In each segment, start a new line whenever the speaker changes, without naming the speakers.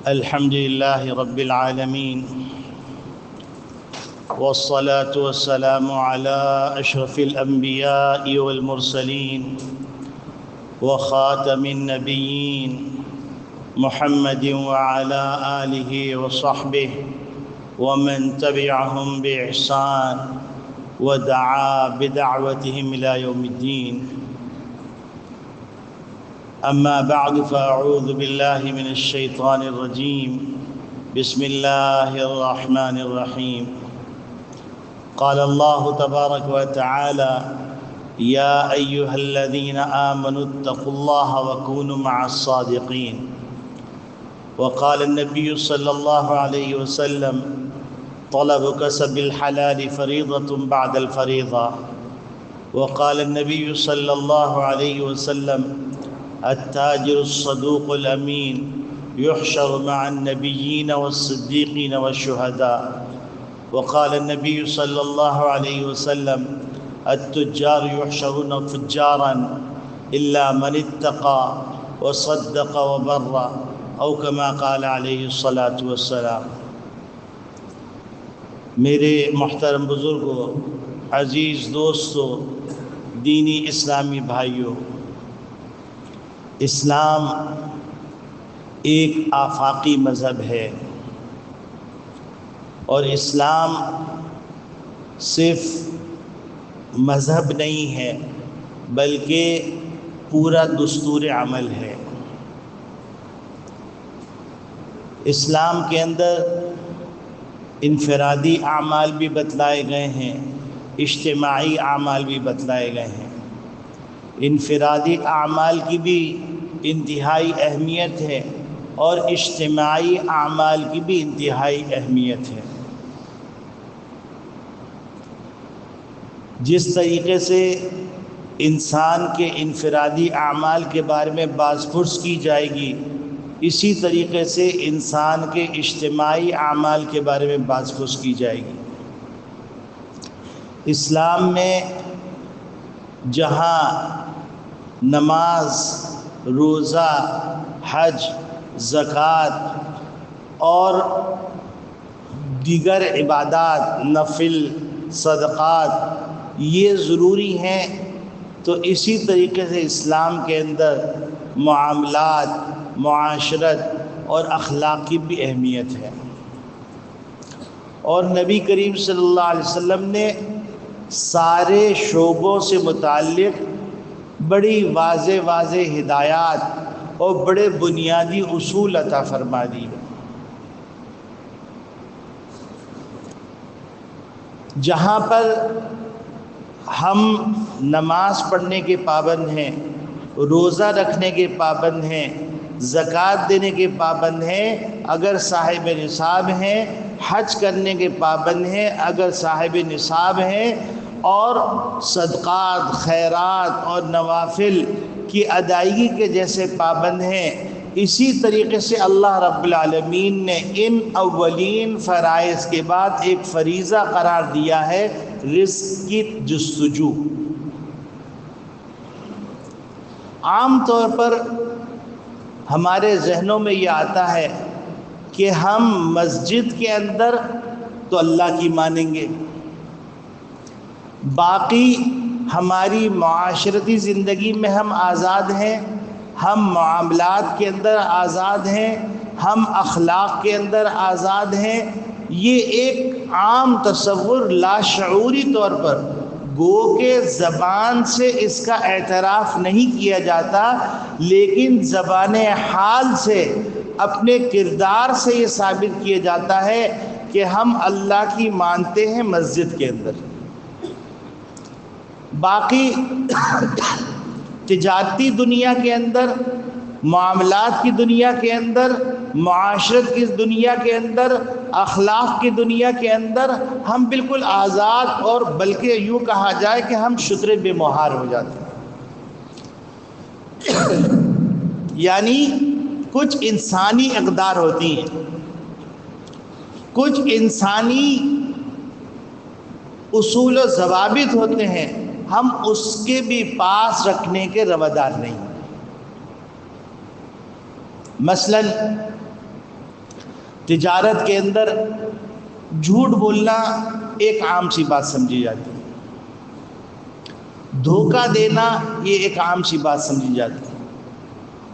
الحمد لله رب العالمين، والصلاة والسلام على أشرف الأنبياء والمرسلين وخاتم النبيين محمد وعلى آله وصحبه ومن تبعهم بإحسان ودعا بدعوتهم إلى يوم الدين. أما بعد، فأعوذ بالله من الشيطان الرجيم. بسم الله الرحمن الرحيم. قال الله تبارك وتعالى: يا أيها الذين آمنوا اتقوا الله وكونوا مع الصادقين. وقال النبي صلى الله عليه وسلم: طلب كسب الحلال فريضة بعد الفريضة. وقال النبي صلى الله عليه وسلم: التاجر الصدوق الأمين يحشر مع النبيين والصديقين والشهداء. وقال النبي صلى الله عليه وسلم: التجار يحشرون فجارا إلا من اتقى وصدق وبر، أو كما قال عليه الصلاة والسلام. میرے محترم بزرگوں، عزیز دوستوں، دینی اسلامی بھائیوں، اسلام ایک آفاقی مذہب ہے، اور اسلام صرف مذہب نہیں ہے بلکہ پورا دستور عمل ہے. اسلام کے اندر انفرادی اعمال بھی بتلائے گئے ہیں، اجتماعی اعمال بھی بتلائے گئے ہیں. انفرادی اعمال کی بھی انتہائی اہمیت ہے اور اجتماعی اعمال کی بھی انتہائی اہمیت ہے. جس طریقے سے انسان کے انفرادی اعمال کے بارے میں باز پرس کی جائے گی، اسی طریقے سے انسان کے اجتماعی اعمال کے بارے میں باز پرس کی جائے گی. اسلام میں جہاں نماز، روزہ، حج، زکوٰۃ اور دیگر عبادات، نفل، صدقات یہ ضروری ہیں، تو اسی طریقے سے اسلام کے اندر معاملات، معاشرت اور اخلاق کی بھی اہمیت ہے. اور نبی کریم صلی اللہ علیہ وسلم نے سارے شعبوں سے متعلق بڑی واضح ہدایات اور بڑے بنیادی اصول عطا فرما دی. جہاں پر ہم نماز پڑھنے کے پابند ہیں، روزہ رکھنے کے پابند ہیں، زکوٰۃ دینے کے پابند ہیں اگر صاحب نصاب ہیں، حج کرنے کے پابند ہیں اگر صاحب نصاب ہیں، اور صدقات، خیرات اور نوافل کی ادائیگی کے جیسے پابند ہیں، اسی طریقے سے اللہ رب العالمین نے ان اولین فرائض کے بعد ایک فریضہ قرار دیا ہے: رزق کی جستجو. عام طور پر ہمارے ذہنوں میں یہ آتا ہے کہ ہم مسجد کے اندر تو اللہ کی مانیں گے، باقی ہماری معاشرتی زندگی میں ہم آزاد ہیں، ہم معاملات کے اندر آزاد ہیں، ہم اخلاق کے اندر آزاد ہیں. یہ ایک عام تصور لاشعوری طور پر، گو کہ زبان سے اس کا اعتراف نہیں کیا جاتا، لیکن زبان حال سے، اپنے کردار سے یہ ثابت کیا جاتا ہے کہ ہم اللہ کی مانتے ہیں مسجد کے اندر. باقی تجارتی دنیا کے اندر، معاملات کی دنیا کے اندر، معاشرت کی دنیا کے اندر، اخلاق کی دنیا کے اندر ہم بالکل آزاد، اور بلکہ یوں کہا جائے کہ ہم شتر بے مہار ہو جاتے ہیں. یعنی کچھ انسانی اقدار ہوتی ہیں، کچھ انسانی اصول و ضوابط ہوتے ہیں، ہم اس کے بھی پاس رکھنے کے روادار نہیں. مثلا تجارت کے اندر جھوٹ بولنا ایک عام سی بات سمجھی جاتی ہے، دھوکہ دینا یہ ایک عام سی بات سمجھی جاتی ہے،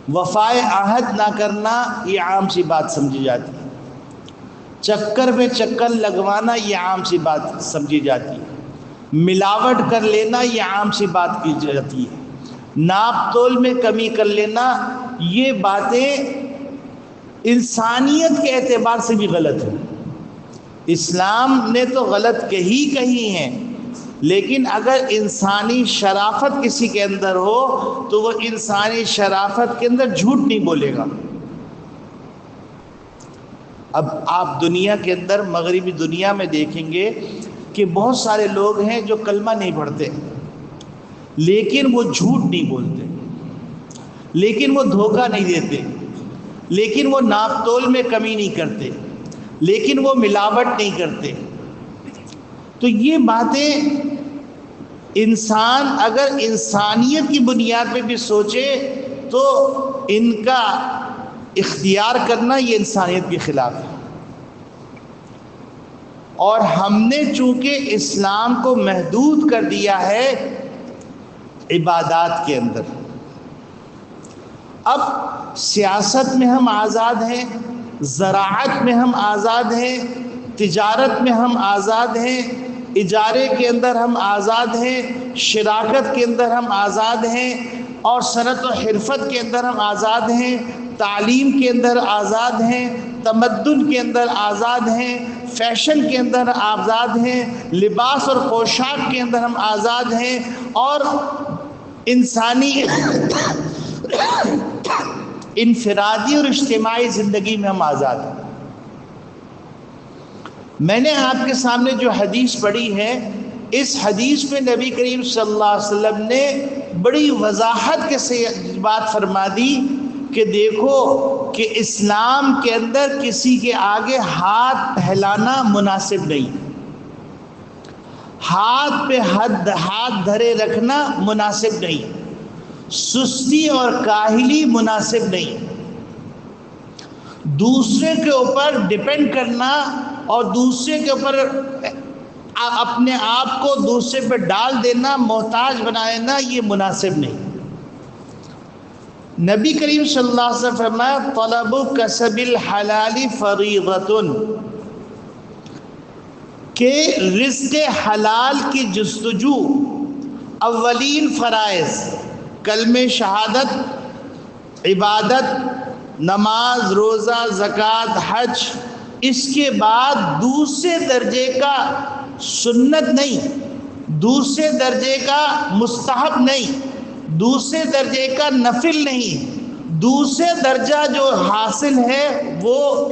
وفائے عہد نہ کرنا یہ عام سی بات سمجھی جاتی ہے، چکر پہ چکر لگوانا یہ عام سی بات سمجھی جاتی ہے، ملاوٹ کر لینا یہ عام سی بات کی جاتی ہے، ناپ تول میں کمی کر لینا یہ باتیں انسانیت کے اعتبار سے بھی غلط ہیں۔ اسلام نے تو غلط کہی ہیں، لیکن اگر انسانی شرافت کسی کے اندر ہو تو وہ انسانی شرافت کے اندر جھوٹ نہیں بولے گا۔ اب آپ دنیا کے اندر، مغربی دنیا میں دیکھیں گے کہ بہت سارے لوگ ہیں جو کلمہ نہیں پڑھتے لیکن وہ جھوٹ نہیں بولتے، لیکن وہ دھوکہ نہیں دیتے، لیکن وہ ناپ تول میں کمی نہیں کرتے، لیکن وہ ملاوٹ نہیں کرتے۔ تو یہ باتیں انسان اگر انسانیت کی بنیاد پہ بھی سوچے تو ان کا اختیار کرنا یہ انسانیت کے خلاف ہے۔ اور ہم نے چونکہ اسلام کو محدود کر دیا ہے عبادات کے اندر، اب سیاست میں ہم آزاد ہیں، زراعت میں ہم آزاد ہیں، تجارت میں ہم آزاد ہیں، اجارے کے اندر ہم آزاد ہیں، شراکت کے اندر ہم آزاد ہیں، اور صنعت و حرفت کے اندر ہم آزاد ہیں، تعلیم کے اندر آزاد ہیں، تمدن کے اندر آزاد ہیں، فیشن کے اندر آزاد ہیں، لباس اور پوشاک کے اندر ہم آزاد ہیں، اور انسانی انفرادی اور اجتماعی زندگی میں ہم آزاد ہیں۔ میں نے آپ کے سامنے جو حدیث پڑھی ہے، اس حدیث میں نبی کریم صلی اللہ علیہ وسلم نے بڑی وضاحت کے سے بات فرما دی کہ دیکھو کہ اسلام کے اندر کسی کے آگے ہاتھ پھیلانا مناسب نہیں، ہاتھ پہ ہاتھ دھرے رکھنا مناسب نہیں، سستی اور کاہلی مناسب نہیں، دوسرے کے اوپر ڈیپینڈ کرنا اور دوسرے کے اوپر اپنے آپ کو دوسرے پہ ڈال دینا، محتاج بنا لینا، یہ مناسب نہیں۔ نبی کریم صلی اللہ علیہ وسلم فرمایا طلب کسب الحلال فریضۃ، کہ رزق حلال کی جستجو اولین فرائض کلمہ شہادت، عبادت، نماز، روزہ، زکوٰۃ، حج، اس کے بعد دوسرے درجے کا سنت نہیں، دوسرے درجے کا مستحب نہیں، دوسرے درجے کا نفل نہیں، دوسرے درجہ جو حاصل ہے وہ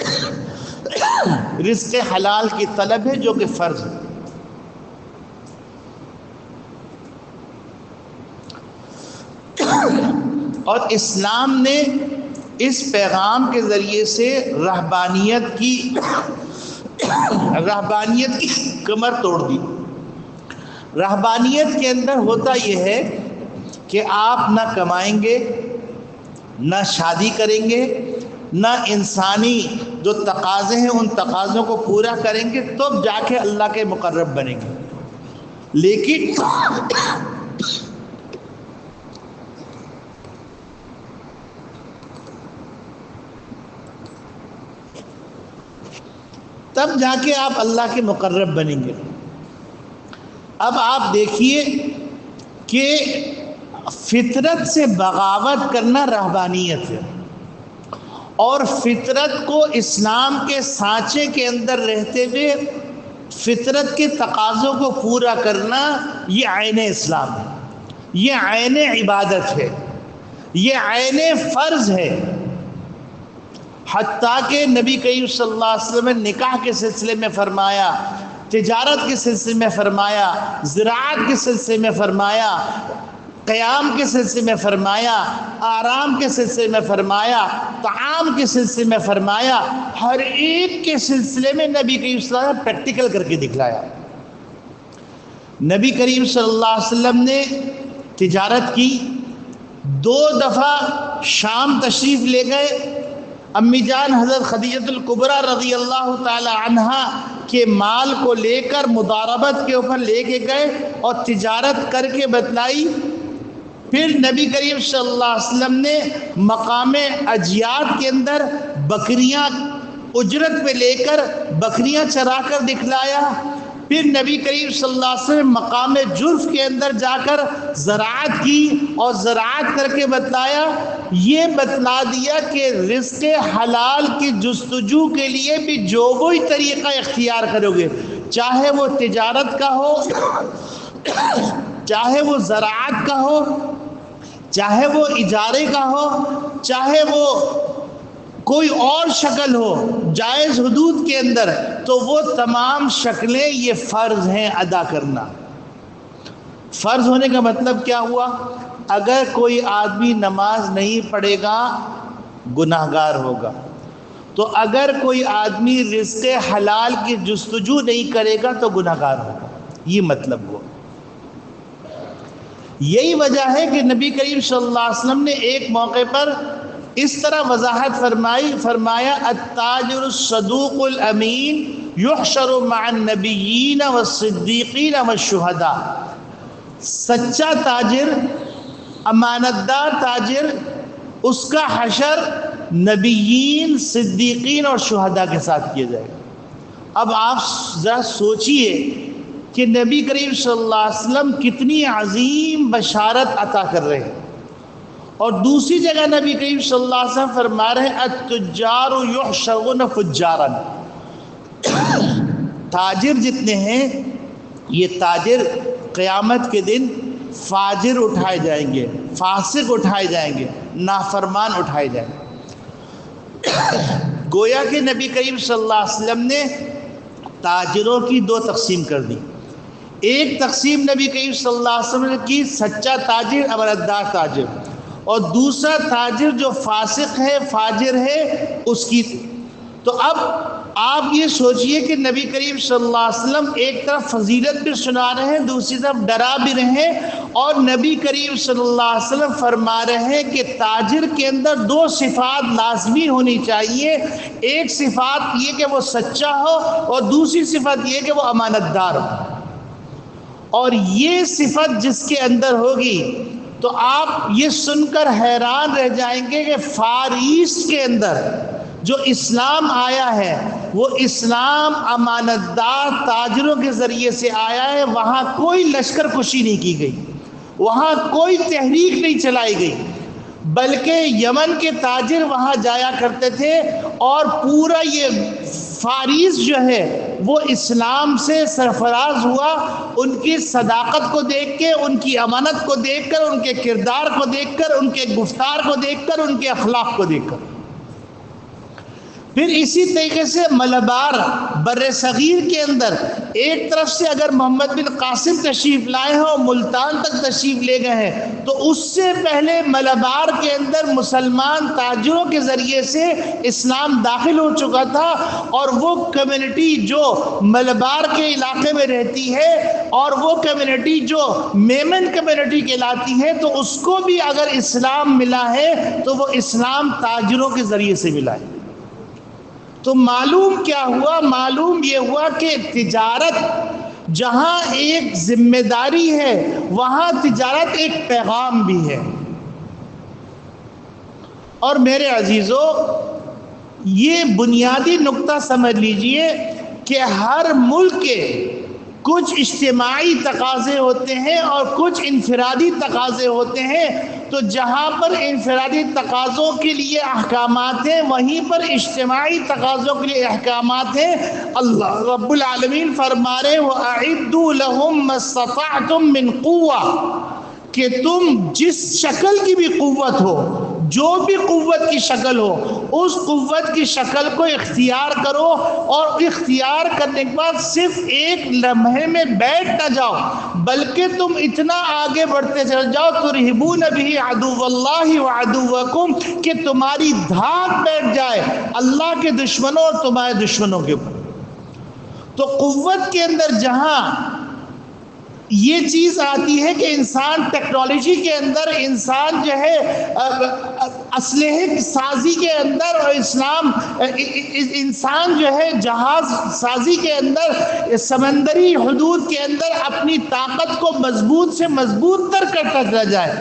رزق حلال کی طلب ہے جو کہ فرض ہے۔ اور اسلام نے اس پیغام کے ذریعے سے رہبانیت کی کمر توڑ دی۔ رہبانیت کے اندر ہوتا یہ ہے کہ آپ نہ کمائیں گے، نہ شادی کریں گے، نہ انسانی جو تقاضے ہیں ان تقاضوں کو پورا کریں گے، تب جا کے اللہ کے مقرب بنیں گے۔ لیکن تب جا کے آپ اللہ کے مقرب بنیں گے۔ اب آپ دیکھیے کہ فطرت سے بغاوت کرنا رہبانیت ہے، اور فطرت کو اسلام کے سانچے کے اندر رہتے ہوئے فطرت کے تقاضوں کو پورا کرنا یہ عین اسلام ہے، یہ عین عبادت ہے، یہ عین فرض ہے۔ حتیٰ کہ نبی کریم صلی اللہ علیہ وسلم نے نکاح کے سلسلے میں فرمایا، تجارت کے سلسلے میں فرمایا، زراعت کے سلسلے میں فرمایا، قیام کے سلسلے میں فرمایا، آرام کے سلسلے میں فرمایا، طعام کے سلسلے میں فرمایا، ہر ایک کے سلسلے میں نبی کریم صلی اللہ علیہ وسلم نے پریکٹیکل کر کے دکھلایا۔ نبی کریم صلی اللہ علیہ وسلم نے تجارت کی، 2 دفعہ شام تشریف لے گئے، امی جان حضرت خدیجۃ الکبریٰ رضی اللہ تعالی عنہا کے مال کو لے کر مضاربت کے اوپر لے کے گئے اور تجارت کر کے بتلائی. پھر نبی کریم صلی اللہ علیہ وسلم نے مقام اجیاد کے اندر بکریاں اجرت پہ لے کر بکریاں چرا کر دکھلایا. پھر نبی کریم صلی اللہ علیہ وسلم مقام جرف کے اندر جا کر زراعت کی اور زراعت کر کے بتلایا. یہ بتلا دیا کہ رزق حلال کی جستجو کے لیے بھی جو وہی طریقہ اختیار کرو گے، چاہے وہ تجارت کا ہو، چاہے وہ زراعت کا ہو، چاہے وہ اجارے کا ہو، چاہے وہ کوئی اور شکل ہو جائز حدود کے اندر، تو وہ تمام شکلیں یہ فرض ہیں ادا کرنا. فرض ہونے کا مطلب کیا ہوا؟ اگر کوئی آدمی نماز نہیں پڑھے گا گناہگار ہوگا، تو اگر کوئی آدمی رزق حلال کی جستجو نہیں کرے گا تو گناہگار ہوگا. یہ مطلب ہوا. یہی وجہ ہے کہ نبی کریم صلی اللہ علیہ وسلم نے ایک موقع پر اس طرح وضاحت فرمایا التاجر الصدوق الامین یحشر مع النبیین والصدیقین والشہداء. سچا تاجر، امانت دار تاجر، اس کا حشر نبیین، صدیقین اور شہداء کے ساتھ کیا جائے گا. اب آپ ذرا سوچئے کہ نبی کریم صلی اللہ علیہ وسلم کتنی عظیم بشارت عطا کر رہے ہیں. اور دوسری جگہ نبی کریم صلی اللہ علیہ وسلم فرما رہے ہیں التجار یحشرون فجارا. تاجر جتنے ہیں یہ تاجر قیامت کے دن فاجر اٹھائے جائیں گے، فاسق اٹھائے جائیں گے، نافرمان اٹھائے جائیں گے. گویا کہ نبی کریم صلی اللہ علیہ وسلم نے تاجروں کی دو تقسیم کر دی. ایک تقسیم نبی کریم صلی اللہ علیہ وسلم کی سچا تاجر، امانتدار تاجر، اور دوسرا تاجر جو فاسق ہے، فاجر ہے، اس کی. تو اب آپ یہ سوچئے کہ نبی کریم صلی اللہ علیہ وسلم ایک طرف فضیلت بھی سنا رہے ہیں، دوسری طرف ڈرا بھی رہے ہیں، اور نبی کریم صلی اللہ علیہ وسلم فرما رہے ہیں کہ تاجر کے اندر دو صفات لازمی ہونی چاہیے. ایک صفات یہ کہ وہ سچا ہو، اور دوسری صفت یہ کہ وہ امانت دار ہو. اور یہ صفت جس کے اندر ہوگی تو آپ یہ سن کر حیران رہ جائیں گے کہ فار ایسٹ کے اندر جو اسلام آیا ہے وہ اسلام امانت دار تاجروں کے ذریعے سے آیا ہے. وہاں کوئی لشکر کشی نہیں کی گئی، وہاں کوئی تحریک نہیں چلائی گئی، بلکہ یمن کے تاجر وہاں جایا کرتے تھے، اور پورا یہ فارس جو ہے وہ اسلام سے سرفراز ہوا ان کی صداقت کو دیکھ کے، ان کی امانت کو دیکھ کر، ان کے کردار کو دیکھ کر، ان کے گفتار کو دیکھ کر، ان کے اخلاق کو دیکھ کر. پھر اسی طریقے سے ملبار بر صغیر کے اندر ایک طرف سے اگر محمد بن قاسم تشریف لائے ہیں اور ملتان تک تشریف لے گئے ہیں، تو اس سے پہلے ملبار کے اندر مسلمان تاجروں کے ذریعے سے اسلام داخل ہو چکا تھا، اور وہ کمیونٹی جو ملبار کے علاقے میں رہتی ہے اور وہ کمیونٹی جو میمن کمیونٹی کہلاتی ہے، تو اس کو بھی اگر اسلام ملا ہے تو وہ اسلام تاجروں کے ذریعے سے ملا ہے. تو معلوم کیا ہوا؟ معلوم یہ ہوا کہ تجارت جہاں ایک ذمہ داری ہے وہاں تجارت ایک پیغام بھی ہے. اور میرے عزیزو، یہ بنیادی نقطہ سمجھ لیجئے کہ ہر ملک کے کچھ اجتماعی تقاضے ہوتے ہیں اور کچھ انفرادی تقاضے ہوتے ہیں. تو جہاں پر انفرادی تقاضوں کے لیے احکامات ہیں وہیں پر اجتماعی تقاضوں کے لیے احکامات ہیں. اللہ رب العالمین فرما رہے وَأَعِدُّوا لَهُم مَّا اسْتَطَعْتُم مِّن قُوَّةٍ، کہ تم جس شکل کی بھی قوت ہو، جو بھی قوت کی شکل ہو، اس قوت کی شکل کو اختیار کرو، اور اختیار کرنے کے بعد صرف ایک لمحے میں بیٹھ نہ جاؤ، بلکہ تم اتنا آگے بڑھتے چل جاؤ ترہبون بہ عدو اللہ وعدوکم، کہ تمہاری دھاک بیٹھ جائے اللہ کے دشمنوں اور تمہارے دشمنوں کے اوپر. تو قوت کے اندر جہاں یہ چیز آتی ہے کہ انسان ٹیکنالوجی کے اندر، انسان جو ہے اسلحے سازی کے اندر، اور انسان جو ہے جہاز سازی کے اندر، سمندری حدود کے اندر اپنی طاقت کو مضبوط سے مضبوط تر کرتا چلا جائے،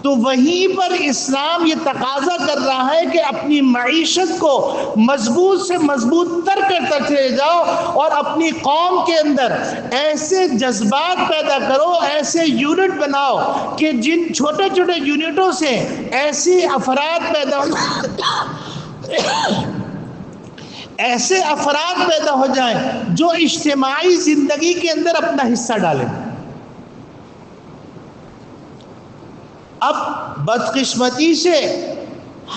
تو وہیں پر اسلام یہ تقاضا کر رہا ہے کہ اپنی معیشت کو مضبوط سے مضبوط تر کرتا چلے جاؤ، اور اپنی قوم کے اندر ایسے جذبات پیدا کرو، ایسے یونٹ بناؤ کہ جن چھوٹے چھوٹے یونٹوں سے ایسے افراد پیدا ہو جائیں جو اجتماعی زندگی کے اندر اپنا حصہ ڈالیں۔ اب بدقسمتی سے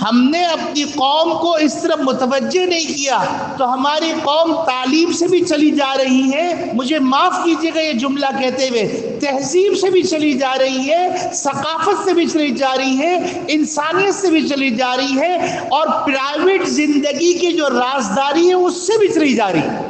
ہم نے اپنی قوم کو اس طرح متوجہ نہیں کیا، تو ہماری قوم تعلیم سے بھی چلی جا رہی ہے، مجھے معاف کیجیے گا یہ جملہ کہتے ہوئے، تہذیب سے بھی چلی جا رہی ہے، ثقافت سے بھی چلی جا رہی ہے، انسانیت سے بھی چلی جا رہی ہے، اور پرائیویٹ زندگی کی جو رازداری ہے اس سے بھی چلی جا رہی ہے۔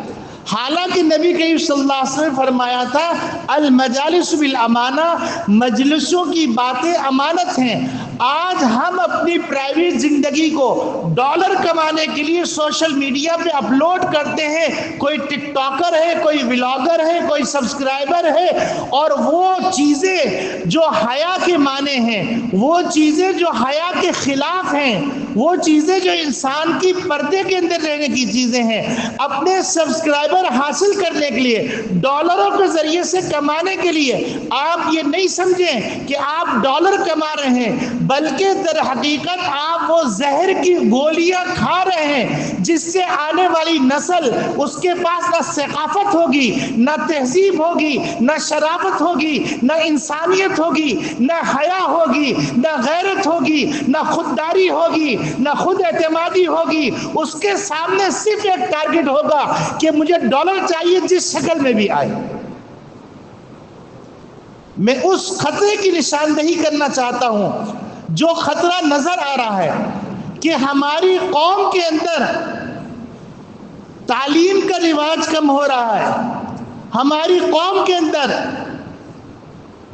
حالانکہ نبی کریم صلی اللہ علیہ وسلم نے فرمایا تھا المجالس بالامانہ، مجلسوں کی باتیں امانت ہیں۔ آج ہم اپنی پرائیویٹ زندگی کو ڈالر کمانے کے لیے سوشل میڈیا پہ اپلوڈ کرتے ہیں، کوئی ٹک ٹاکر ہے، کوئی ولاگر ہے، کوئی سبسکرائبر ہے، اور وہ چیزیں جو حیا کے معنی ہیں، وہ چیزیں جو حیا کے خلاف ہیں، وہ چیزیں جو انسان کی پردے کے اندر رہنے کی چیزیں ہیں، اپنے سبسکرائبر حاصل کرنے کے لیے، ڈالروں کے ذریعے سے کمانے کے لیے، آپ یہ نہیں سمجھیں کہ آپ ڈالر کما رہے ہیں، بلکہ در حقیقت آپ وہ زہر کی گولیاں کھا رہے ہیں جس سے آنے والی نسل، اس کے پاس نہ ثقافت ہوگی، نہ تہذیب ہوگی، نہ شرافت ہوگی، نہ انسانیت ہوگی، نہ حیا ہوگی، نہ غیرت ہوگی، نہ خودداری ہوگی، نہ خود اعتمادی ہوگی۔ اس کے سامنے صرف ایک ٹارگٹ ہوگا کہ مجھے ڈالر چاہیے جس شکل میں بھی آئے۔ میں اس خطرے کی نشاندہی کرنا چاہتا ہوں جو خطرہ نظر آ رہا ہے کہ ہماری قوم کے اندر تعلیم کا رواج کم ہو رہا ہے، ہماری قوم کے اندر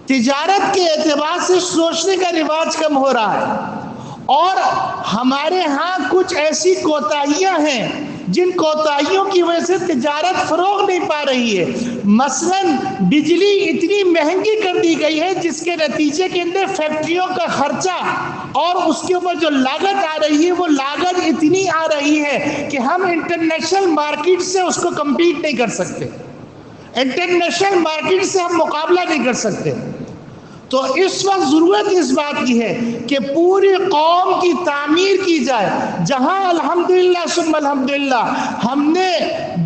تجارت کے اعتبار سے سوچنے کا رواج کم ہو رہا ہے، اور ہمارے ہاں کچھ ایسی کوتاہیاں ہیں جن کوتاہیوں کی وجہ سے تجارت فروغ نہیں پا رہی ہے۔ مثلاً بجلی اتنی مہنگی کر دی گئی ہے جس کے نتیجے کے اندر فیکٹریوں کا خرچہ اور اس کے اوپر جو لاگت آ رہی ہے، وہ لاگت اتنی آ رہی ہے کہ ہم انٹرنیشنل مارکیٹ سے اس کو کمپیٹ نہیں کر سکتے، انٹرنیشنل مارکیٹ سے ہم مقابلہ نہیں کر سکتے۔ تو اس وقت ضرورت اس بات کی ہے کہ پوری قوم کی تعمیر کی جائے، جہاں الحمدللہ ثم الحمدللہ ہم نے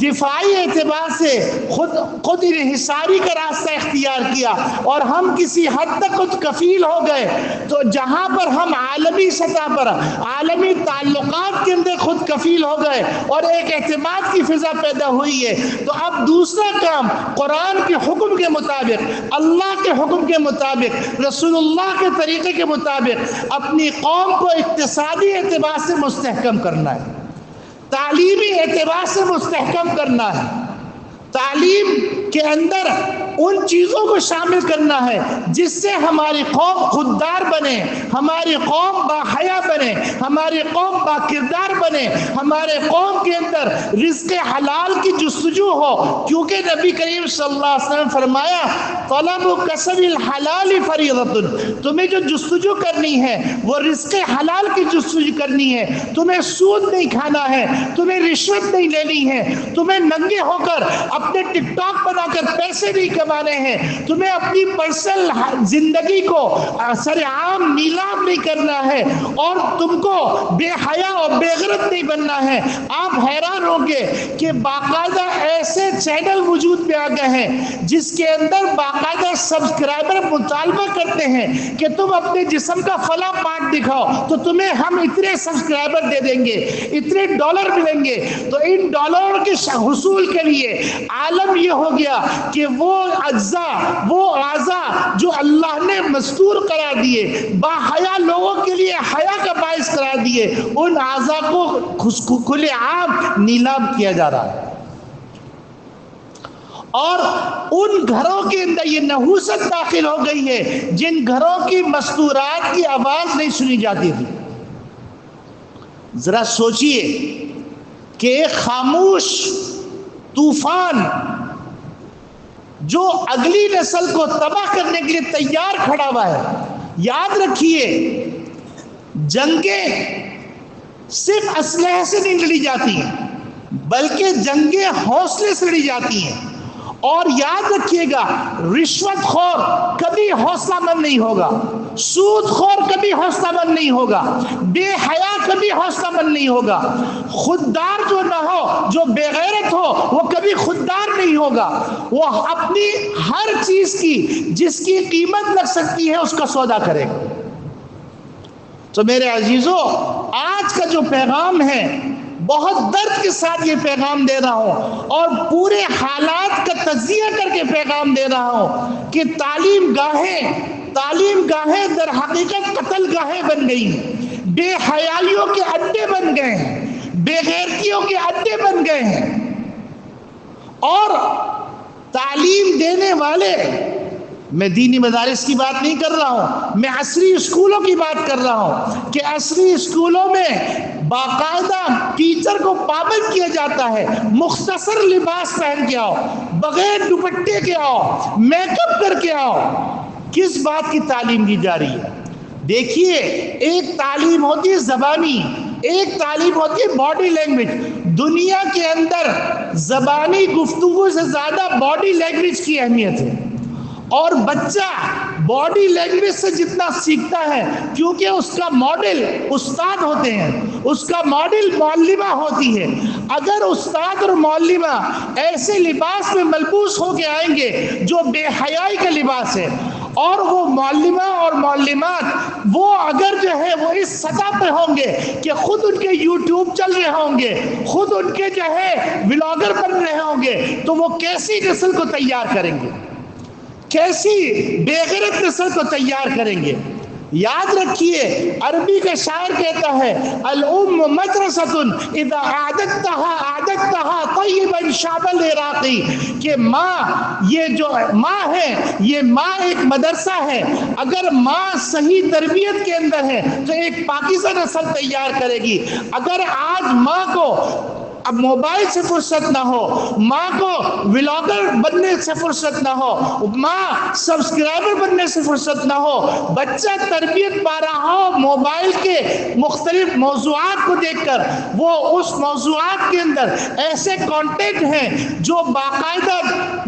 دفاعی اعتبار سے خود انحصاری کا راستہ اختیار کیا اور ہم کسی حد تک خود کفیل ہو گئے، تو جہاں پر ہم عالمی سطح پر عالمی تعلقات کے اندر خود کفیل ہو گئے اور ایک اعتماد کی فضا پیدا ہوئی ہے، تو اب دوسرا کام قرآن کے حکم کے مطابق، اللہ کے حکم کے مطابق، رسول اللہ کے طریقے کے مطابق اپنی قوم کو اقتصادی اعتبار سے مستحکم کرنا ہے، تعلیمی اعتبار سے مستحکم کرنا ہے، تعلیم کے اندر ان چیزوں کو شامل کرنا ہے جس سے ہماری قوم خوددار بنے، ہماری قوم باحیا بنے، ہماری قوم باکردار بنے، ہمارے قوم کے اندر رزق حلال کی جستجو ہو، کیونکہ نبی کریم صلی اللہ علیہ وسلم فرمایا طلب کسب الحلال فریضۃ، تمہیں جو جستجو کرنی ہے وہ رزق حلال کی جستجو کرنی ہے، تمہیں سود نہیں کھانا ہے، تمہیں رشوت نہیں لینی ہے، تمہیں ننگے ہو کر اپنے ٹک ٹاک بنا کر پیسے نہیں کمانے ہیں، تمہیں اپنی پرسنل زندگی کو سر عام نیلام نہیں کرنا ہے، اور تم کو بے حیا اور بے غیرت نہیں بننا ہے۔ آپ حیران ہوں گے کہ باقاعدہ ایسے چینل وجود میں آ گئے ہیں جس کے اندر باقاعدہ سبسکرائبر مطالبہ کرتے ہیں کہ تم اپنے جسم کا فلاں پارٹ دکھاؤ تو تمہیں ہم اتنے سبسکرائبر دے دیں گے، اتنے ڈالر ملیں گے۔ تو ان ڈالروں کے حصول کے لیے عالم یہ ہو گیا کہ وہ اجزاء، وہ اعضاء جو اللہ نے مستور قرار دیے، باحیا لوگوں کے لیے حیا کا باعث قرار دیے، ان اعضاء کو کھلے عام نیلام کیا جا رہا ہے۔ اور ان گھروں کے اندر یہ نحوست داخل ہو گئی ہے جن گھروں کی مستورات کی آواز نہیں سنی جاتی تھی. ذرا سوچئے کہ ایک خاموش طوفان جو اگلی نسل کو تباہ کرنے کے لیے تیار کھڑا ہوا ہے. یاد رکھیے جنگیں صرف اسلحے سے نہیں لڑی جاتی ہیں بلکہ جنگیں حوصلے سے لڑی جاتی ہیں. اور یاد رکھیے گا رشوت خور کبھی حوصلہ مند نہیں ہوگا, سود خور کبھی حوصلہ مند نہیں ہوگا, بے حیا کبھی حوصلہ مند نہیں ہوگا, خوددار جو نہ ہو, جو بے غیرت ہو وہ کبھی خوددار نہیں ہوگا. وہ اپنی ہر چیز کی جس کی قیمت لگ سکتی ہے اس کا سودا کرے گا. تو میرے عزیزو, آج کا جو پیغام ہے بہت درد کے ساتھ یہ پیغام دے رہا ہوں اور پورے حالات کا تجزیہ کر کے پیغام دے رہا ہوں کہ تعلیم گاہیں در حقیقت قتل گاہیں بن گئی ہیں, بے حیائیوں کے اڈے بن گئے ہیں, بے غیرتیوں کے اڈے بن گئے ہیں. اور تعلیم دینے والے, میں دینی مدارس کی بات نہیں کر رہا ہوں, میں عصری اسکولوں کی بات کر رہا ہوں کہ عصری اسکولوں میں باقاعدہ ٹیچر کو پابند کیا جاتا ہے مختصر لباس پہن کے آؤ, بغیر دوپٹے کے آؤ, میک اپ کر کے آؤ. کس بات کی تعلیم دی جا رہی ہے؟ دیکھیے, ایک تعلیم ہوتی ہے زبانی, ایک تعلیم ہوتی ہے باڈی لینگویج. دنیا کے اندر زبانی گفتگو سے زیادہ باڈی لینگویج کی اہمیت ہے. اور بچہ باڈی لینگویج سے جتنا سیکھتا ہے, کیونکہ اس کا ماڈل استاد ہوتے ہیں, اس کا ماڈل معلمہ ہوتی ہے. اگر استاد اور معلمہ ایسے لباس میں ملبوس ہو کے آئیں گے جو بے حیائی کا لباس ہے, اور وہ معلمہ اور معلمات وہ اگر جو ہے وہ اس سطح پہ ہوں گے کہ خود ان کے یوٹیوب چل رہے ہوں گے, خود ان کے جو ہے ولاگر بن رہے ہوں گے, تو وہ کیسی نسل کو تیار کریں گے, کیسی بے غیرت نسل کو تیار کریں گے. یاد رکھیے عربی کا شاعر کہتا ہے الام مدرسۃ اذا اعددتها طیبا شعب العراقی, کہ ماں, یہ جو ماں ہے, یہ ماں ایک مدرسہ ہے. اگر ماں صحیح تربیت کے اندر ہے تو ایک پاکیزہ نسل تیار کرے گی. اگر آج ماں کو اب موبائل سے فرصت نہ ہو, ماں کو ولاگر بننے سے فرصت نہ ہو, ماں سبسکرائبر بننے سے فرصت نہ ہو, بچہ تربیت پا رہا ہو موبائل کے مختلف موضوعات کو دیکھ کر, وہ اس موضوعات کے اندر ایسے کانٹینٹ ہیں جو باقاعدہ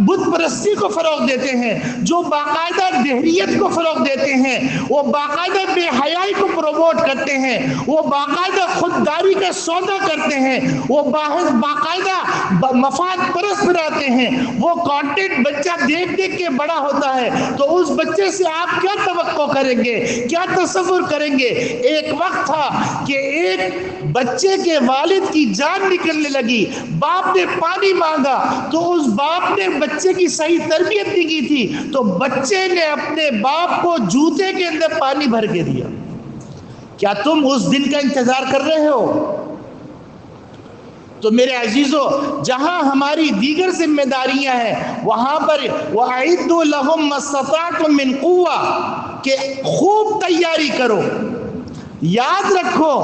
بت پرستی کو فروغ دیتے ہیں, جو باقاعدہ دہریت کو فروغ دیتے ہیں, وہ باقاعدہ بے حیائی کو پروموٹ کرتے ہیں, وہ باقاعدہ خودداری کا سودا کرتے ہیں, وہ باقاعدہ مفاد پرست بناتے ہیں. وہ کانٹینٹ بچہ دیکھ دیکھ کے بڑا ہوتا ہے, تو اس بچے سے آپ کیا توقع کریں گے, کیا تصور کریں گے؟ ایک وقت تھا کہ ایک بچے کے والد کی جان نکلنے لگی, باپ نے پانی مانگا تو اس باپ نے بچے کی صحیح تربیت نہیں کی تھی, تو بچے نے اپنے باپ کو جوتے کے اندر پانی بھر کے دیا. کیا تم اس دن کا انتظار کر رہے ہو؟ تو میرے عزیزو, جہاں ہماری دیگر ذمہ داریاں ہیں وہاں پر وَأَعِدُّوا لَهُم مَّا اسْتَطَعْتُم مِّن قُوَّةٍ, کہ خوب تیاری کرو. یاد رکھو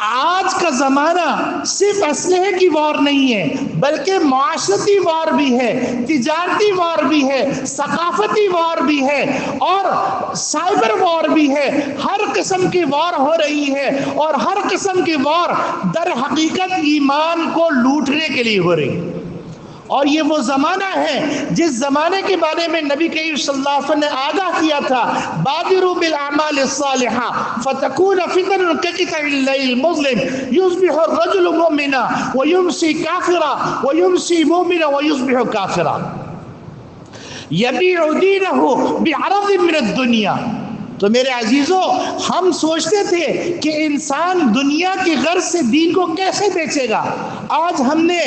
آج کا زمانہ صرف اسلحے کی وار نہیں ہے بلکہ معاشرتی وار بھی ہے, تجارتی وار بھی ہے, ثقافتی وار بھی ہے, اور سائبر وار بھی ہے. ہر قسم کی وار ہو رہی ہے, اور ہر قسم کی وار در حقیقت ایمان کو لوٹنے کے لیے ہو رہی ہے. اور یہ وہ زمانہ ہے جس زمانے کے بارے میں نبی کریم صلی اللہ علیہ وسلم نے آگاہ کیا تھا, بادروا بالاعمال الصالحہ فتکون فتن کقطع اللیل المظلم یصبح الرجل مؤمنا ویمسی کافرا ویمسی مؤمنا ویصبح کافرا یبیع دینہ بعرض من الدنیا. تو میرے عزیزو, ہم سوچتے تھے کہ انسان دنیا کی غرض سے دین کو کیسے بیچے گا. آج ہم نے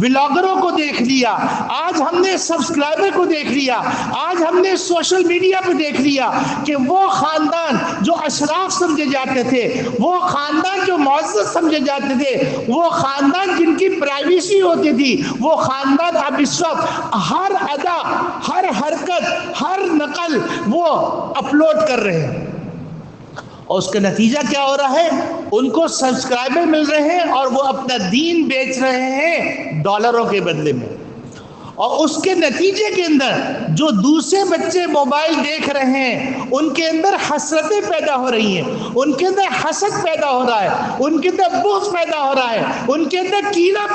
ولاگروں کو دیکھ لیا، آج ہم نے سبسکرائبر کو دیکھ لیا، آج ہم نے سوشل میڈیا پہ دیکھ لیا کہ وہ خاندان جو اشراف سمجھے جاتے تھے، وہ خاندان جو معزز سمجھے جاتے تھے، وہ خاندان جن کی پرائیویسی ہوتی تھی، وہ خاندان اب اس وقت ہر ادا، ہر حرکت، ہر نقل وہ اپلوڈ کر رہے ہیں، اور اس کا نتیجہ کیا ہو رہا ہے؟ ان کو سبسکرائبر مل رہے ہیں اور وہ اپنا دین بیچ رہے ہیں ڈالروں کے بدلے میں، اور اس کے نتیجے کے اندر جو دوسرے بچے موبائل دیکھ رہے ہیں ان کے اندر حسرتیں پیدا ہو رہی ہیں، ان کے اندر حسد پیدا ہو رہا ہے، ان کے اندر بغض پیدا ہو رہا ہے، ان کے اندر کینہ